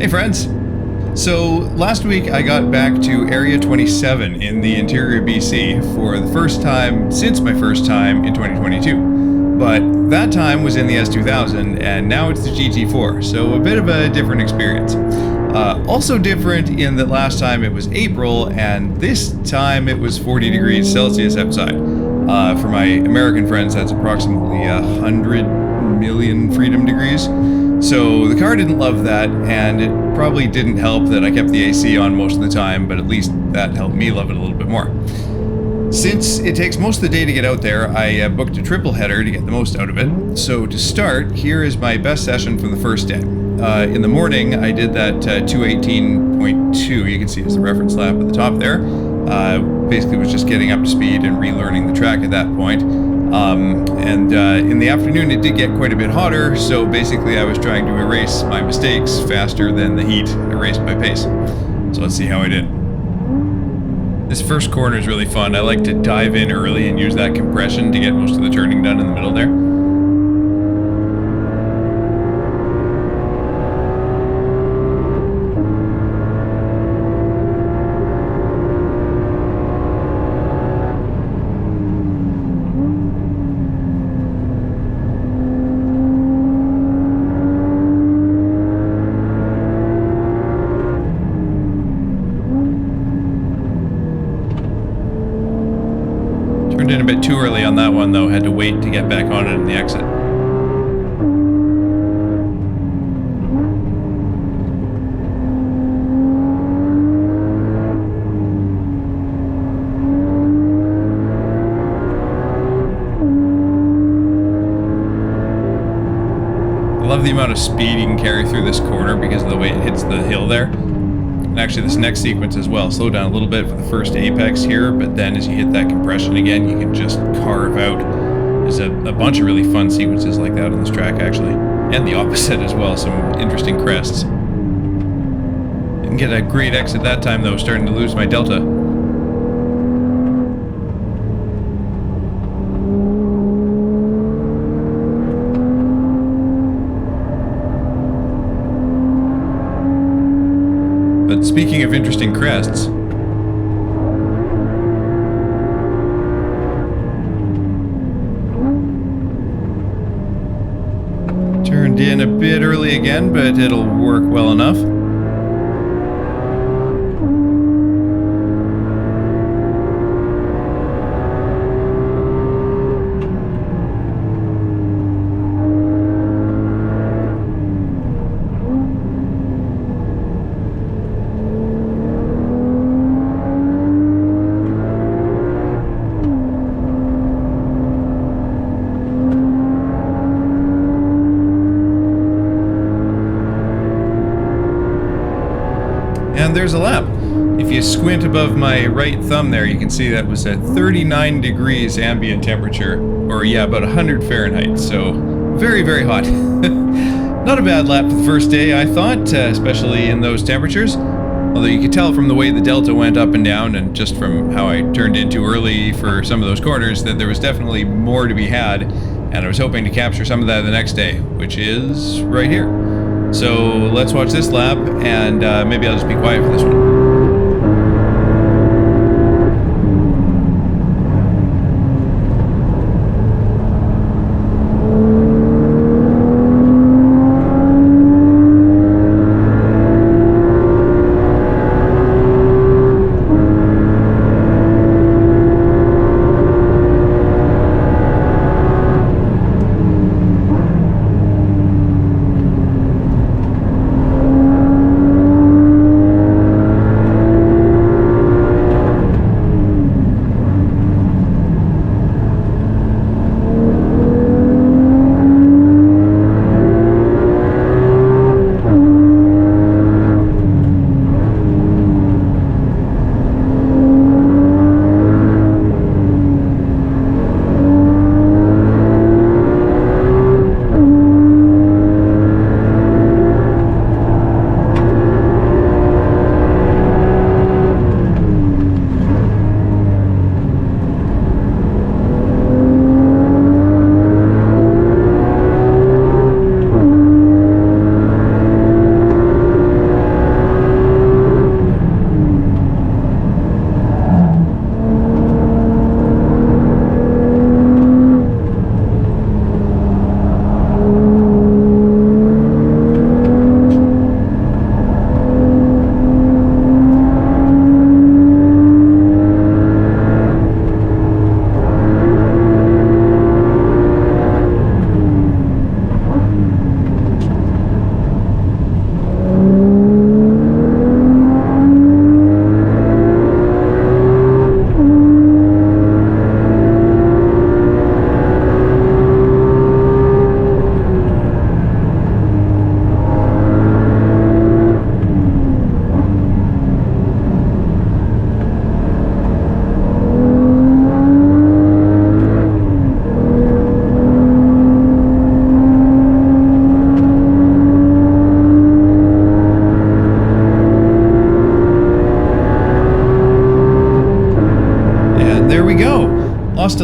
friends. So last week I got back to Area 27 in the interior BC for the first time since my first time in 2022. But that time was in the S2000 and now it's the GT4, so a bit of a different experience. Also different in that last time it was April and this time it was 40 degrees Celsius outside. For my American friends, that's approximately 100 million freedom degrees. So the car didn't love that, and it probably didn't help that I kept the AC on most of the time, but at least that helped me love it a little bit more. Since it takes most of the day to get out there, I booked a triple header to get the most out of it. So to start, here is my best session from the first day. In the morning, I did that 218.2, you can see as the reference lap at the top there. Basically was just getting up to speed and relearning the track at that point. In the afternoon it did get quite a bit hotter, so basically I was trying to erase my mistakes faster than the heat erased my pace. So let's see how I did. This first corner is really fun. I like to dive in early and use that compression to get most of the turning done in the middle there. Turned in a bit too early on that one though, had to wait to get back on it in the exit. I love the amount of speed you can carry through this corner because of the way it hits the hill there. And actually this next sequence as well, slow down a little bit for the first apex here, but then as you hit that compression again, you can just carve out. There's a bunch of really fun sequences like that on this track actually, and the opposite as well, some interesting crests. Didn't get a great exit that time though, starting to lose my delta. But speaking of interesting crests, turned in a bit early again, but it'll work well enough. And there's a lap. If you squint above my right thumb there, you can see that was at 39 degrees ambient temperature, or yeah, about 100 Fahrenheit, so very, very hot. Not a bad lap for the first day, I thought, especially in those temperatures. Although you could tell from the way the delta went up and down, and just from how I turned in too early for some of those corners, that there was definitely more to be had, and I was hoping to capture some of that the next day, which is right here. So let's watch this lap, and maybe I'll just be quiet for this one.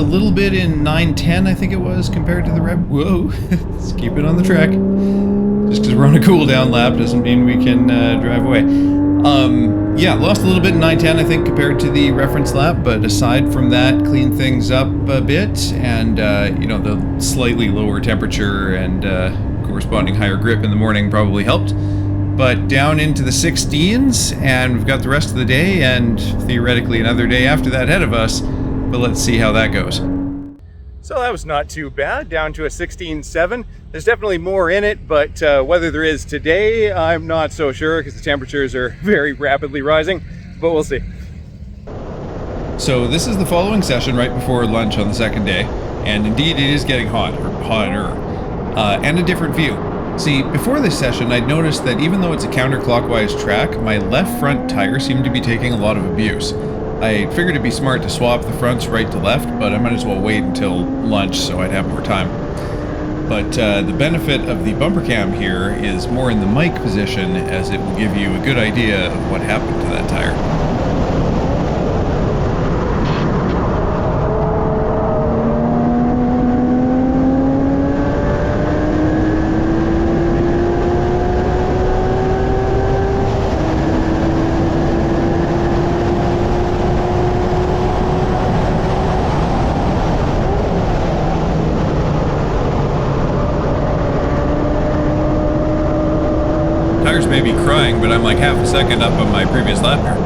little bit in 910, I think it was, compared to the rev. Whoa, let's keep it on the track. Just because we're on a cool down lap doesn't mean we can drive away. Yeah, lost a little bit in 910, I think, compared to the reference lap, but aside from that, cleaned things up a bit, and, you know, the slightly lower temperature and corresponding higher grip in the morning probably helped. But down into the 16s, and we've got the rest of the day, and theoretically another day after that ahead of us, but let's see how that goes. So that was not too bad, down to a 16.7. There's definitely more in it, but whether there is today, I'm not so sure because the temperatures are very rapidly rising, but we'll see. So this is the following session right before lunch on the second day, and indeed it is getting hot, or hotter, and a different view. See, before this session, I'd noticed that even though it's a counterclockwise track, my left front tire seemed to be taking a lot of abuse. I figured it'd be smart to swap the fronts right to left, but I might as well wait until lunch so I'd have more time. But the benefit of the bumper cam here is more in the mic position, as it will give you a good idea of what happened to that tire. Tires may be crying, but I'm like half a second up on my previous lap here.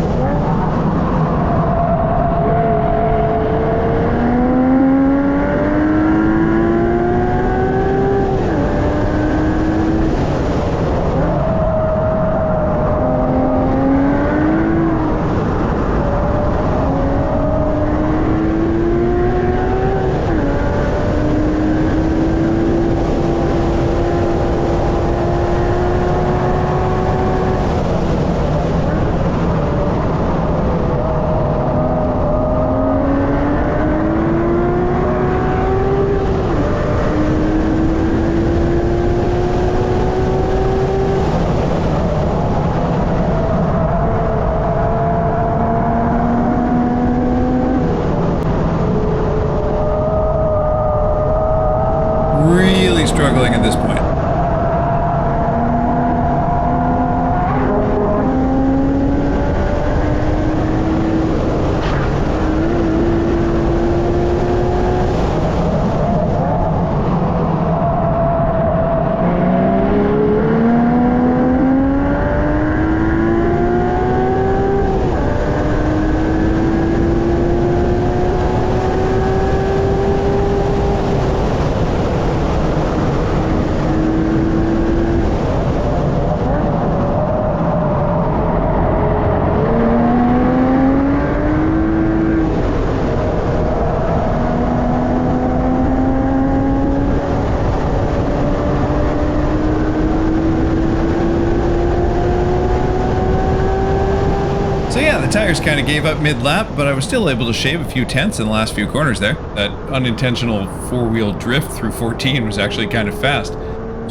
Really struggling at this point. So yeah, the tires kind of gave up mid-lap, but I was still able to shave a few tenths in the last few corners there. That unintentional four-wheel drift through 14 was actually kind of fast.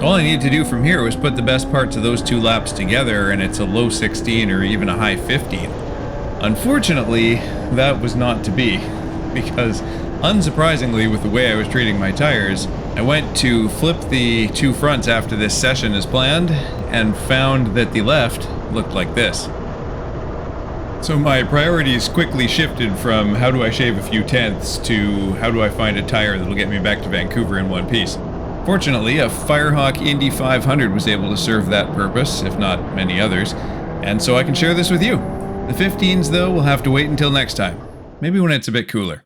All I needed to do from here was put the best parts of those two laps together, and it's a low 16 or even a high 15. Unfortunately, that was not to be, because unsurprisingly, with the way I was treating my tires, I went to flip the two fronts after this session as planned, and found that the left looked like this. So my priorities quickly shifted from how do I shave a few tenths to how do I find a tire that'll get me back to Vancouver in one piece. Fortunately, a Firehawk Indy 500 was able to serve that purpose, if not many others, and so I can share this with you. The 15s, though, will have to wait until next time. Maybe when it's a bit cooler.